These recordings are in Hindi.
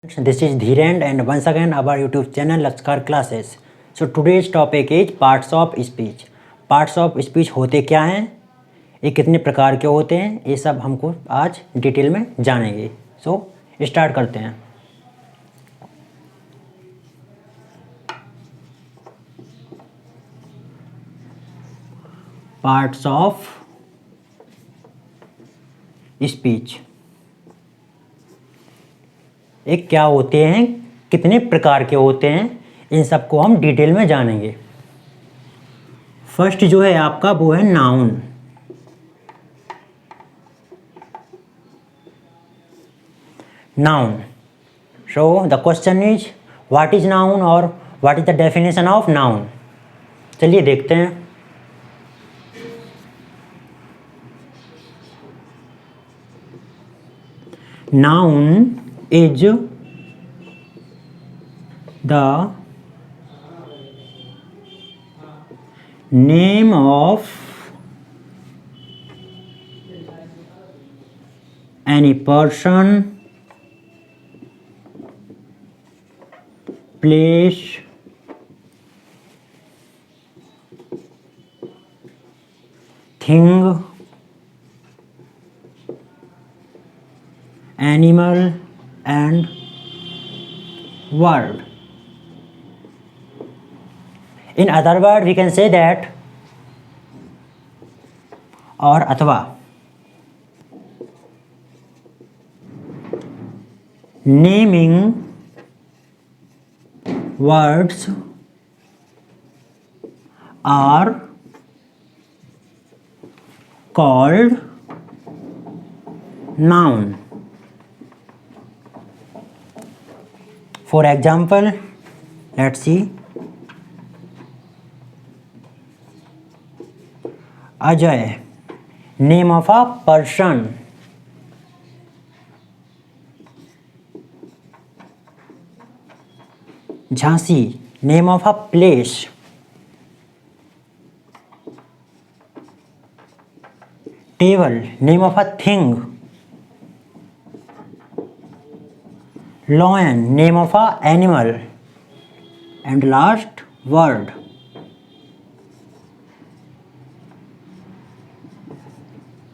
This is Dhiren and once again our YouTube channel Lakshkar Classes. So today's topic is parts of speech. Parts of speech होते क्या हैं, ये कितने प्रकार के होते हैं, ये सब हमको आज डिटेल में जानेंगे. So स्टार्ट करते हैं. पार्ट्स ऑफ स्पीच एक क्या होते हैं, कितने प्रकार के होते हैं, इन सबको हम डिटेल में जानेंगे. फर्स्ट जो है आपका वो है noun. Noun. So the question is what is noun और what is the definition of noun. चलिए देखते हैं. Noun is the name of any person, place, thing, animal and word. In other word we can say that or अथवा naming words are called noun. For example, let's see. Ajay, name of a person. Jhansi, name of a place. Table, name of a thing. Lion, name of a animal. And last word.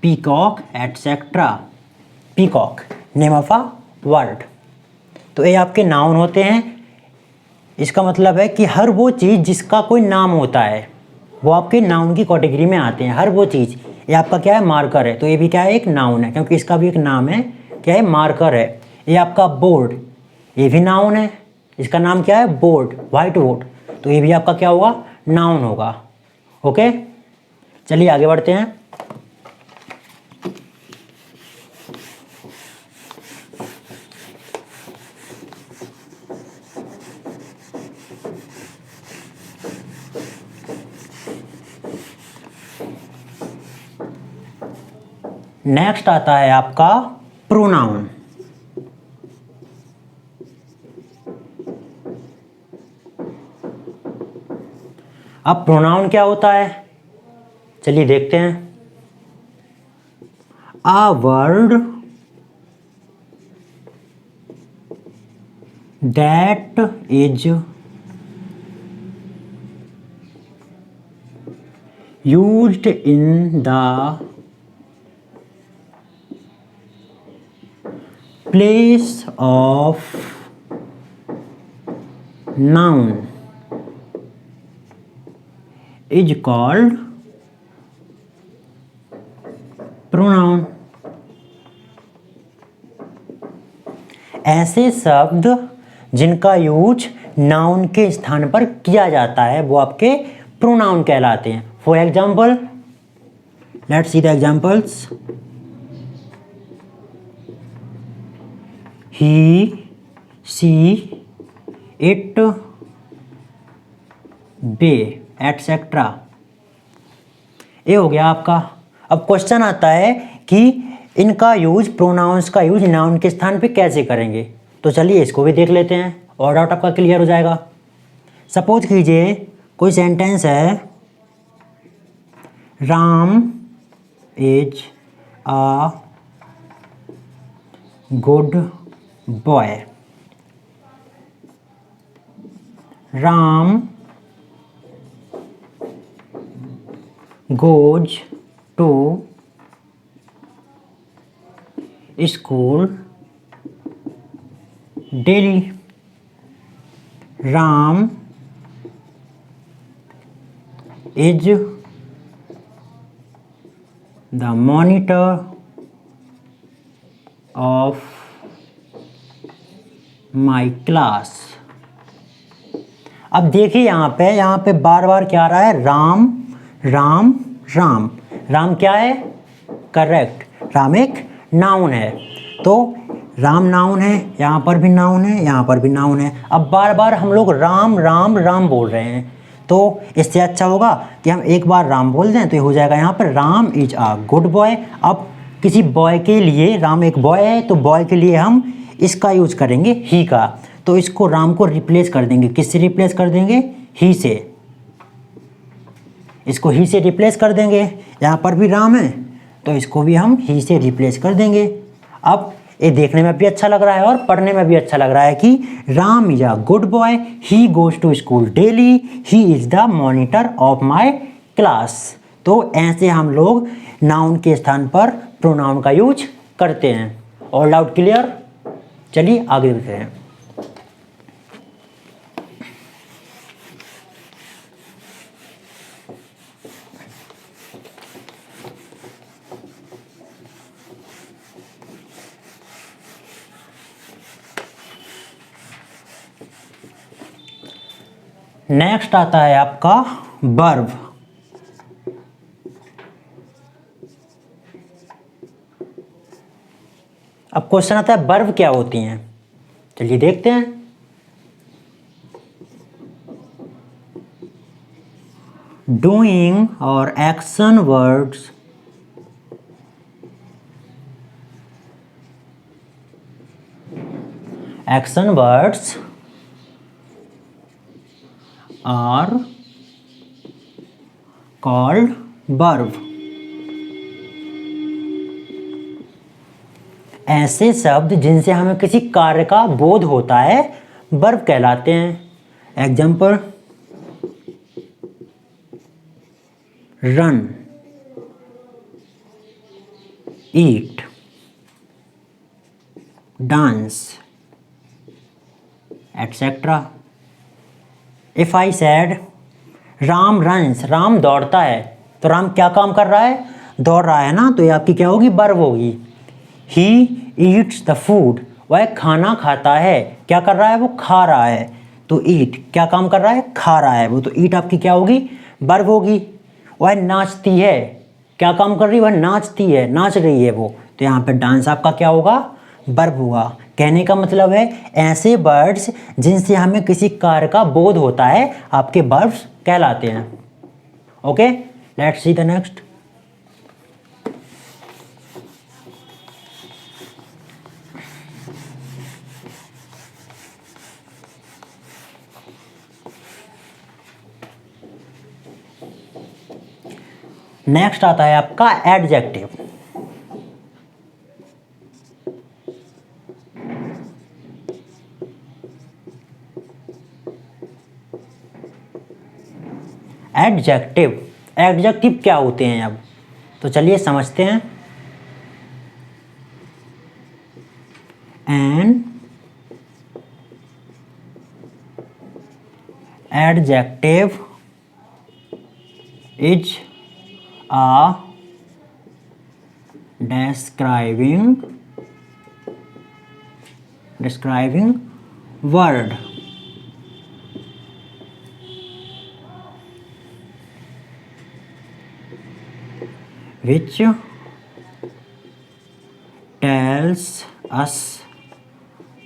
Peacock, etc. Peacock, name of a word. तो ये आपके नाउन होते हैं. इसका मतलब है कि हर वो चीज़ जिसका कोई नाम होता है वो आपके नाउन की कैटेगरी में आते हैं. हर वो चीज़. ये आपका क्या है, मार्कर है. तो ये भी क्या है, एक नाउन है, क्योंकि इसका भी एक नाम है. क्या है, मार्कर है. ये आपका बोर्ड, ये भी नाउन है. इसका नाम क्या है, बोर्ड, व्हाइट बोर्ड. तो ये भी आपका क्या होगा, नाउन होगा. ओके, चलिए आगे बढ़ते हैं. नेक्स्ट आता है आपका प्रोनाउन. अब प्रोनाउन क्या होता है, चलिए देखते हैं. A word that is used in the place of noun is called pronoun. ऐसे शब्द जिनका यूज नाउन के स्थान पर किया जाता है वो आपके प्रोनाउन कहलाते हैं. For example, let's see the examples. he, she, it, they, etc. ये हो गया आपका. अब क्वेश्चन आता है कि इनका यूज, प्रोनाउंस का यूज नाउन के स्थान पे कैसे करेंगे. तो चलिए इसको भी देख लेते हैं और डाउट आपका क्लियर हो जाएगा. सपोज कीजिए कोई सेंटेंस है, Ram is a good boy. Ram goes to school daily. Ram is the monitor of my class. अब देखिए यहाँ पे बार बार क्या आ रहा है, राम राम राम। राम क्या है, करेक्ट, राम एक नाउन है, तो राम नाउन है, यहाँ पर भी नाउन है, यहाँ पर भी नाउन है। अब बार बार हम लोग राम राम राम बोल रहे हैं, तो इससे अच्छा होगा कि हम एक बार राम बोल दें, तो ये हो जाएगा यहाँ पर Ram is a good boy. अब किसी बॉय के लिए, राम एक बॉय है, तो बॉय के लिए हम इसका यूज करेंगे ही का, तो इसको राम को रिप्लेस कर देंगे, किससे रिप्लेस कर देंगे, ही से, इसको ही से रिप्लेस कर देंगे। यहाँ पर भी राम है, तो इसको भी हम ही से रिप्लेस कर देंगे। अब ये देखने में भी अच्छा लग रहा है और पढ़ने में भी अच्छा लग रहा है कि Ram is a good boy, he goes to school daily, he is the monitor of my class. तो ऐसे हम लोग नाउन के स्थान पर प्रोनाउन का यूज करते हैं। All doubt clear? चलिए आगे देखते हैं। नेक्स्ट आता है आपका वर्ब। अब क्वेश्चन आता है वर्ब क्या होती हैं, चलिए देखते हैं। डूइंग और action words are called verb। ऐसे शब्द जिनसे हमें किसी कार्य का बोध होता है वर्ब कहलाते हैं। Example, run, eat, dance, etcetera. If I said Ram runs, Ram दौड़ता है, तो राम क्या काम कर रहा है, दौड़ रहा है ना, तो ये आपकी क्या होगी, वर्ब होगी। ही ईट्स द फूड, वह खाना खाता है, क्या कर रहा है, वो खा रहा है, तो ईट क्या काम कर रहा है, खा रहा है वो, तो ईट आपकी क्या होगी, वर्ब होगी। वह नाचती है, क्या काम कर रही है, वह नाचती है, नाच रही है वो, तो यहाँ पे डांस आपका क्या होगा, वर्ब होगा। कहने का मतलब है ऐसे वर्ड्स जिनसे हमें किसी कार्य का बोध होता है आपके वर्ब्स कहलाते हैं। Okay, let's see the next. Next आता है आपका एडजेक्टिव। एडजेक्टिव क्या होते हैं, अब तो चलिए समझते हैं। An adjective is a describing word which tells us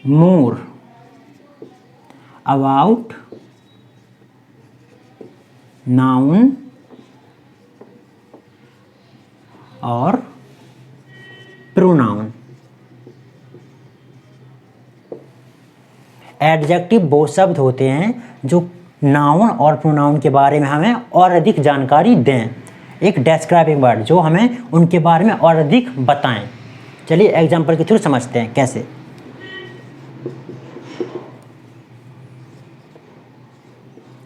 more about noun और प्रोनाउन। एडजेक्टिव वो शब्द होते हैं जो नाउन और प्रोनाउन के बारे में हमें और अधिक जानकारी दें। एक डिस्क्राइबिंग वर्ड जो हमें उनके बारे में और अधिक बताएं। चलिए एग्जांपल के थ्रू समझते हैं कैसे।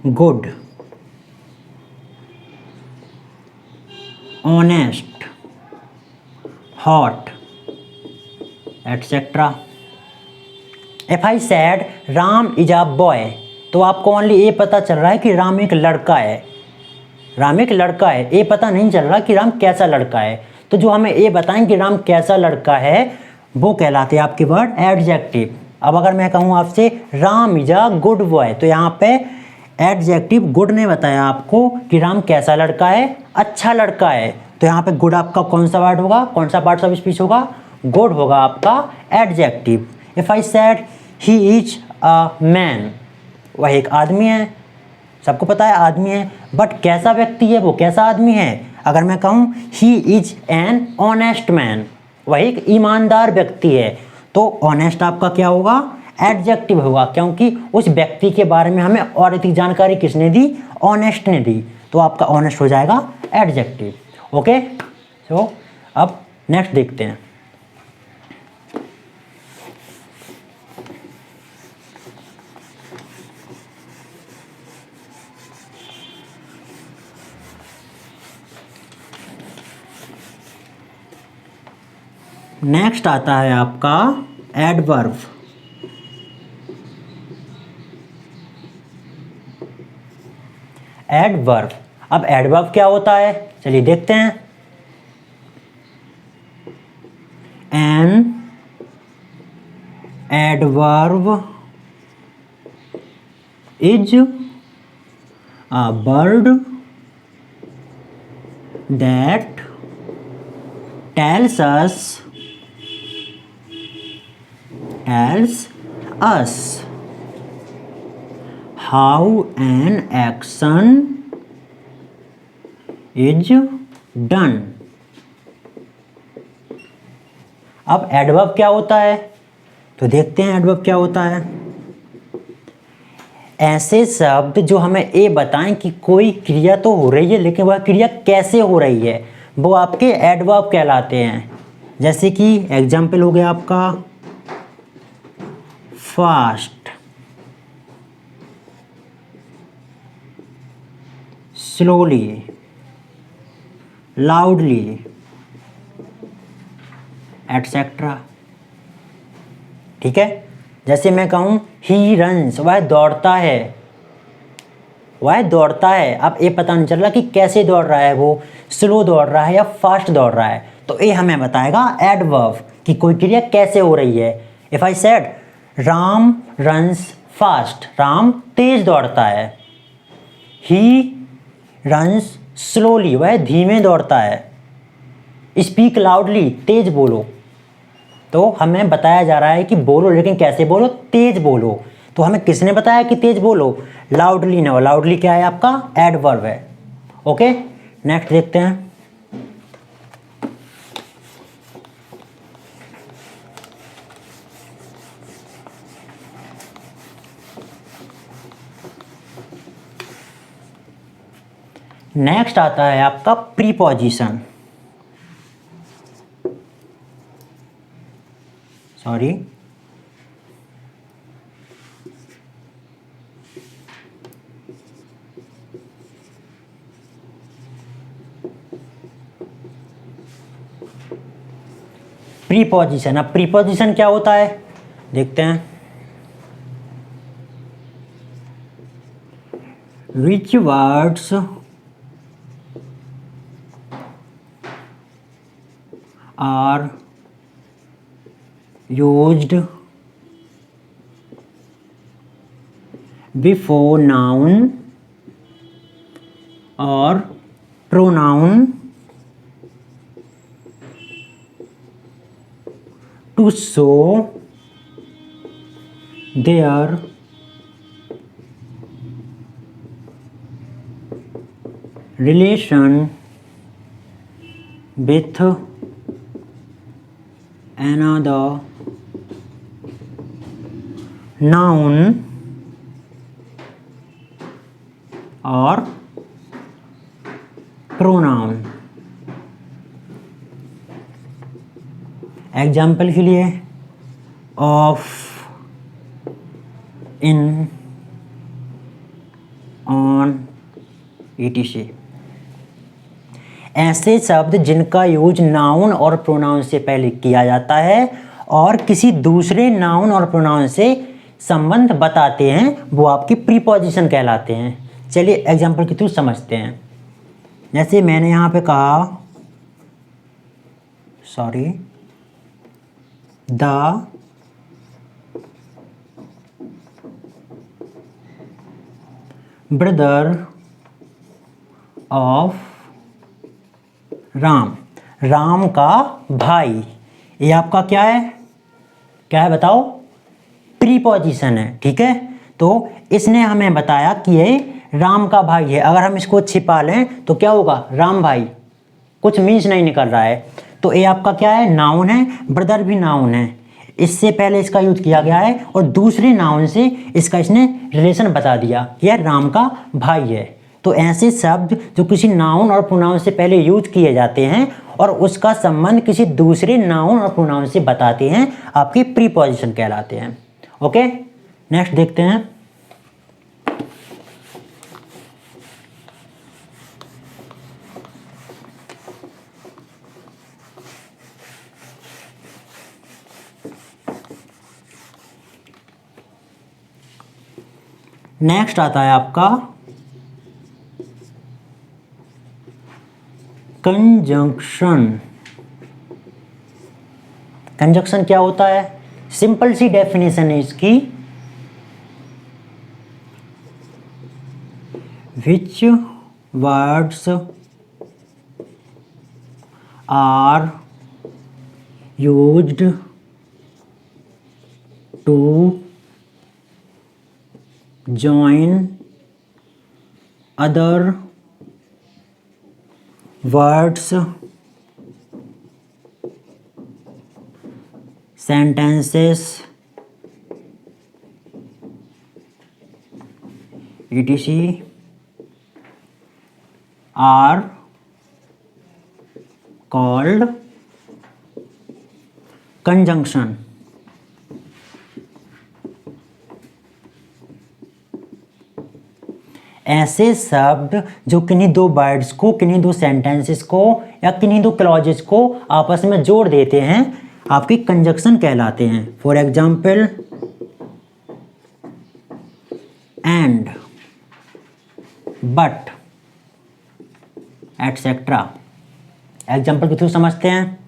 Good, honest, hot, etcetera. If I said Ram is a boy, तो आपको ओनली ये पता चल रहा है कि राम एक लड़का है, राम एक लड़का है, ये पता नहीं चल रहा कि राम कैसा लड़का है। तो जो हमें ये बताएं कि राम कैसा लड़का है वो कहलाते हैं आपके वर्ड एडजेक्टिव। अब अगर मैं कहूँ आपसे Ram is a good boy, तो यहाँ पे एडजेक्टिव गुड ने बताया आपको कि राम कैसा लड़का है, अच्छा लड़का है। तो यहाँ पे गुड आपका कौन सा वर्ड होगा, कौन सा पार्ट ऑफ स्पीच होगा, गुड होगा आपका adjective. If I said he is a man, वह एक आदमी है, सबको पता है आदमी है, बट कैसा व्यक्ति है, वो कैसा आदमी है। अगर मैं कहूँ he is an honest man, वह एक ईमानदार व्यक्ति है, तो ऑनेस्ट आपका क्या होगा, एडजेक्टिव होगा, क्योंकि उस व्यक्ति के बारे में हमें और अधिक जानकारी किसने दी, ऑनेस्ट ने दी, तो आपका ऑनेस्ट हो जाएगा एडजेक्टिव। ओके, तो अब नेक्स्ट देखते हैं। नेक्स्ट आता है आपका एडवर्ब। एडवर्ब, अब एडवर्ब क्या होता है चलिए देखते हैं। An adverb is a word that tells us how an action is done। अब एडवर्ब क्या होता है तो देखते हैं एडवर्ब क्या होता है। ऐसे शब्द जो हमें ये बताएं कि कोई क्रिया तो हो रही है लेकिन वह क्रिया कैसे हो रही है, वो आपके एडवर्ब कहलाते हैं। जैसे कि एग्जाम्पल हो गया आपका फास्ट, स्लोली, लाउडली, एटसेट्रा। ठीक है, जैसे मैं कहूँ ही रन्स, वह दौड़ता है, वह दौड़ता है। अब ये पता नहीं चल रहा कि कैसे दौड़ रहा है, वो स्लो दौड़ रहा है या फास्ट दौड़ रहा है, तो ये हमें बताएगा एडवर्ब कि कोई क्रिया कैसे हो रही है। If I said Ram runs fast, Ram तेज दौड़ता है। ही रन्स स्लोली, वह धीमे दौड़ता है। स्पीक लाउडली, तेज बोलो। तो हमें बताया जा रहा है कि बोलो, लेकिन कैसे बोलो, तेज बोलो। तो हमें किसने बताया कि तेज बोलो, लाउडली ना। लाउडली क्या है आपका एडवर्ब है। ओके, नेक्स्ट देखते हैं। नेक्स्ट आता है आपका प्रीपोजिशन। Sorry, preposition. अब प्रीपोजिशन क्या होता है देखते हैं। Which words are used before noun or pronoun to show their relation with another noun और pronoun। एग्जाम्पल के लिए ऑफ, इन, etc। ऐसे शब्द जिनका यूज नाउन और प्रोनाउन से पहले किया जाता है और किसी दूसरे नाउन और प्रोनाउन से संबंध बताते हैं वो आपकी प्रीपोजिशन कहलाते हैं। चलिए एग्जाम्पल के थ्रू समझते हैं। जैसे मैंने यहाँ पे कहा the brother of Ram, Ram का भाई। ये आपका क्या है बताओ? प्रीपोजिशन है, ठीक है। तो इसने हमें बताया कि ये राम का भाई है। अगर हम इसको छिपा लें तो क्या होगा? राम भाई, कुछ मीन्स नहीं निकल रहा है। तो ये आपका क्या है? नाउन है। ब्रदर भी नाउन है, इससे पहले इसका यूज किया गया है और दूसरे नाउन से इसका इसने रिलेशन बता दिया कि यह राम का भाई है। तो ऐसे शब्द जो किसी नाउन और प्रोनाउन से पहले यूज किए जाते हैं और उसका संबंध किसी दूसरे नाउन और प्रोनाउन से बताते हैं आपके प्रीपोजिशन कहलाते हैं। ओके, नेक्स्ट देखते हैं। नेक्स्ट आता है आपका कंजंक्शन। कंजंक्शन क्या होता है? सिंपल सी डेफिनेशन है इसकी, which words are used to join other words, sentences, etc. are called conjunction। ऐसे शब्द जो किन्हीं दो वर्ड्स को, किन्हीं दो सेंटेंसेस को या किन्हीं दो क्लॉजेस को आपस में जोड़ देते हैं आपकी कंजंक्शन कहलाते हैं। For example and, but, etcetera. Example के थ्रू समझते हैं।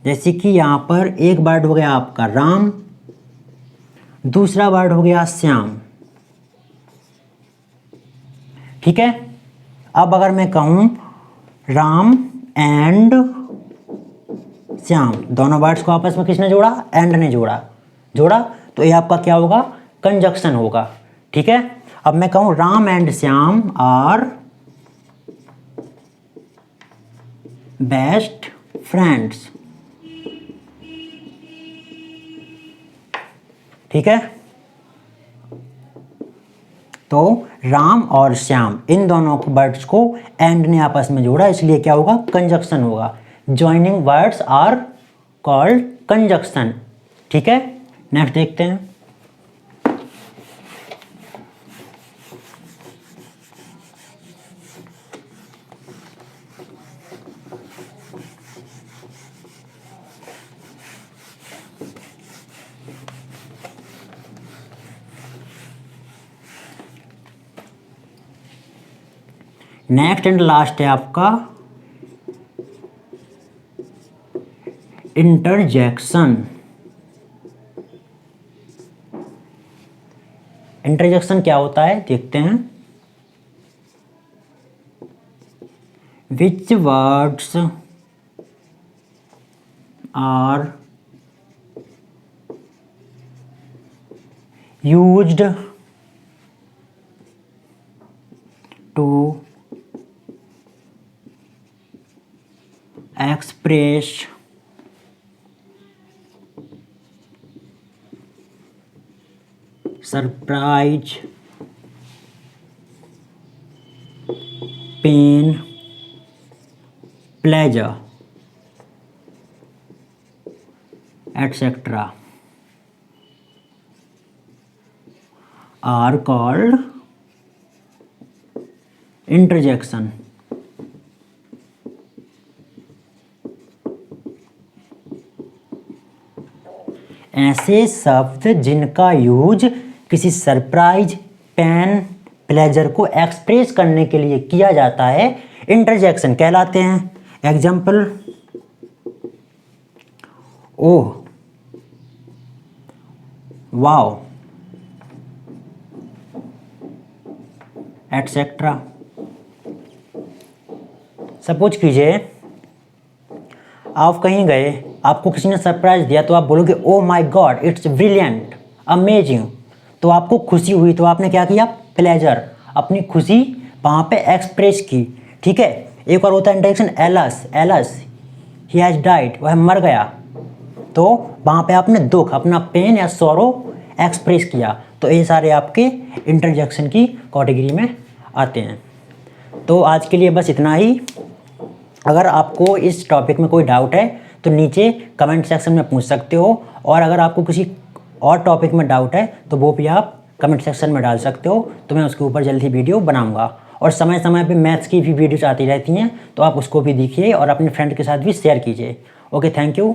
जैसे कि यहाँ पर एक वर्ड हो गया आपका राम, दूसरा वर्ड हो गया श्याम, ठीक है। अब अगर मैं कहूं राम एंड श्याम, दोनों वर्ड्स को आपस में किसने जोड़ा? एंड ने जोड़ा तो ये आपका क्या होगा? कंजंक्शन होगा, ठीक है। अब मैं कहूं Ram and Shyam are best friends, ठीक है। तो राम और श्याम इन दोनों वर्ड्स को एंड ने आपस में जोड़ा, इसलिए क्या होगा? कंजंक्शन होगा। Joining words are called conjunction, ठीक है। नेक्स्ट देखते हैं। नेक्स्ट एंड लास्ट है आपका इंटरजेक्शन। इंटरजेक्शन क्या होता है देखते हैं। Which words are used to express surprise, pain, pleasure, etc. are called interjection, ऐसे शब्द जिनका यूज किसी सरप्राइज, पेन, प्लेजर को एक्सप्रेस करने के लिए किया जाता है इंटरजेक्शन कहलाते हैं। Example, oh, wow, etcetera. Suppose कीजिए आप कहीं गए, आपको किसी ने सरप्राइज दिया, तो आप बोलोगे oh my God it's brilliant, amazing. तो आपको खुशी हुई, तो आपने क्या किया, प्लेजर, अपनी खुशी वहाँ पे एक्सप्रेस की। ठीक है। एक और होता है इंटरेक्शन एलस, एलस ही हैज डाइड, वह मर गया। तो वहाँ पे आपने दुख, अपना पेन या सॉरो एक्सप्रेस किया। तो ये सारे आपके इंटरजेक्शन की कैटेगरी में आते हैं। तो आज के लिए बस इतना ही। अगर आपको इस टॉपिक में कोई डाउट है तो नीचे कमेंट सेक्शन में पूछ सकते हो, और अगर आपको किसी और टॉपिक में डाउट है तो वो भी आप कमेंट सेक्शन में डाल सकते हो, तो मैं उसके ऊपर जल्दी वीडियो बनाऊंगा। और समय समय पे मैथ्स की भी वीडियोज आती रहती हैं, तो आप उसको भी देखिए और अपने फ्रेंड के साथ भी शेयर कीजिए। Okay, thank you.